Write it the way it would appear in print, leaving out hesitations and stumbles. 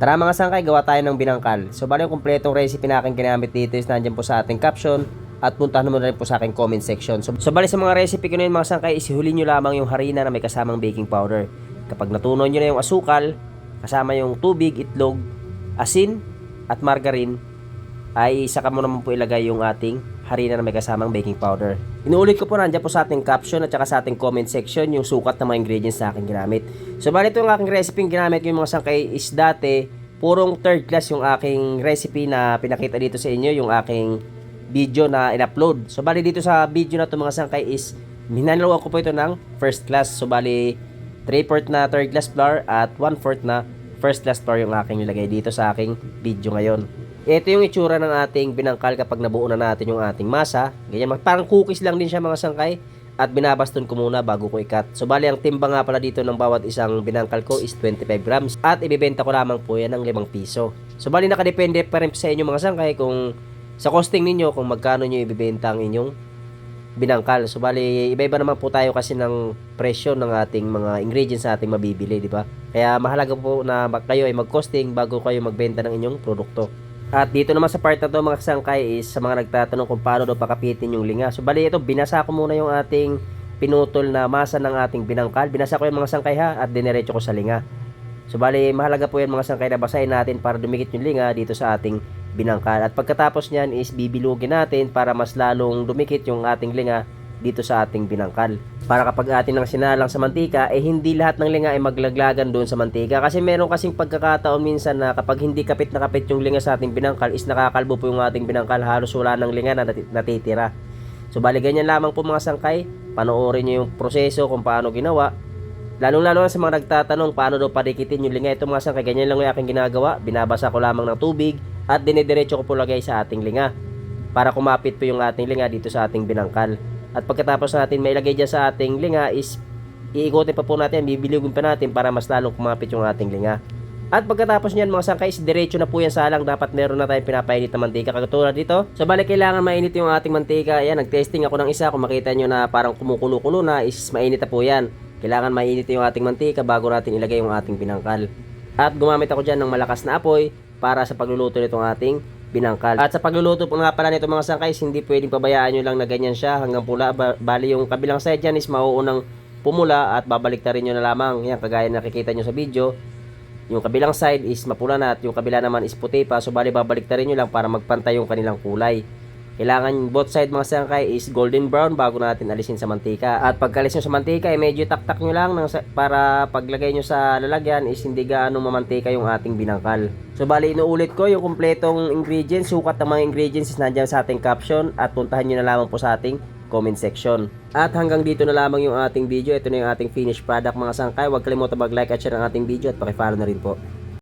Tara mga sangkay, gawa tayo ng binangkal. So bali yung kumpletong recipe na aking ginamit dito is nandiyan po sa ating caption at puntahan mo na rin po sa aking comment section. So bali sa mga recipe ko na yun mga sangkay, isihulin nyo lamang yung harina na may kasamang baking powder. Kapag natunaw nyo na yung asukal, kasama yung tubig, itlog, asin at margarine, ay saka mo naman po ilagay yung ating harina na may kasamang baking powder. Inuulit ko po, nandiyan po sa ating caption at saka sa ating comment section yung sukat ng mga ingredients na aking ginamit. So bali itong aking recipe ginamit yung mga sangkay is dati purong third class yung aking recipe na pinakita dito sa inyo, yung aking video na in-upload. So bali dito sa video na ito mga sangkay is minanaluan ko po ito ng first class. So bali 3/4 na third class flour at 1/4 na first class flour yung aking nilagay dito sa aking video ngayon. Ito yung itsura ng ating binangkal kapag nabuo na natin yung ating masa. Ganyan, parang cookies lang din siya mga sangkay. At binabaston ko muna bago ko ikat. So bali ang timba nga pala dito ng bawat isang binangkal ko is 25 grams. At ibibenta ko lamang po yan ng 5 piso. So bali nakadepende pa rin sa inyo mga sangkay kung sa costing ninyo kung magkano nyo ibibenta ang inyong binangkal. So bali iba-iba naman po tayo kasi ng presyo ng ating mga ingredients na ating mabibili, di ba? Kaya mahalaga po na kayo ay mag-costing bago kayo magbenta ng inyong produkto. At dito naman sa part na to mga sangkay is sa mga nagtatanong kung paano daw pakapitin yung linga. So bali ito, binasa ko muna yung ating pinutol na masa ng ating binangkal. Binasa ko yung mga sangkay ha at diniretso ko sa linga. So bali mahalaga po yan mga sangkay na basahin natin para dumikit yung linga dito sa ating binangkal. At pagkatapos nyan is bibilugin natin para mas lalong dumikit yung ating linga dito sa ating binangkal. Para kapag atin nang sinalang sa mantika, hindi lahat ng linga ay maglaglagan doon sa mantika. Kasi meron kasing pagkakataon minsan na kapag hindi kapit na kapit yung linga sa ating binangkal is nakakalbo po yung ating binangkal. Halos wala ng linga na natitira. So bali ganyan lamang po mga sangkay. Panoorin nyo yung proseso kung paano ginawa. Lalong-lalo na sa mga nagtatanong paano daw padikitin yung linga. Ito mga sangkay, ganyan lang yung aking ginagawa. Binabasa ko lamang ng tubig at dinidiretso ko po lagay sa ating linga para kumapit po yung ating linga dito sa ating binangkal. At pagkatapos natin mailagay dyan sa ating linga is iikutin pa po natin, bibilugin pa natin para mas lalong kumapit yung ating linga. At pagkatapos nyan mga sangkay is diretso na po yan salang. Dapat meron na tayong pinapainit na mantika katulad dito. So bali kailangan mainit yung ating mantika. Ayan, nag-testing ako ng isa. Kung makita nyo na parang kumukulo-kulo na is mainit na po yan. Kailangan mainit yung ating mantika bago natin ilagay yung ating binangkal. At gumamit ako dyan ng malakas na apoy para sa pagluluto nitong ating binangkal. At sa pagluluto po nga pala nito mga sangkay, hindi pwedeng pabayaan nyo lang na ganyan siya hanggang pula. Bali yung kabilang side dyan is mauunang pumula at babaliktarin nyo na lamang. Yan, kagaya nakikita nyo sa video. Yung kabilang side is mapula na at yung kabila naman is puti pa. So bali babaliktarin nyo lang para magpantay yung kanilang kulay. Kailangan both side mga sangkay is golden brown bago natin alisin sa mantika. At pagkalis nyo sa mantika medyo taktak nyo lang para paglagay nyo sa lalagyan is hindi gaano mamantika yung ating binangkal. So bali inuulit ko yung kumpletong ingredients, sukat ng mga ingredients is nandiyan sa ating caption at puntahan nyo na lamang po sa ating comment section. At hanggang dito na lamang yung ating video. Ito na yung ating finished product mga sangkay. Huwag kalimutan mag-like at share ang ating video at paki-follow na rin po.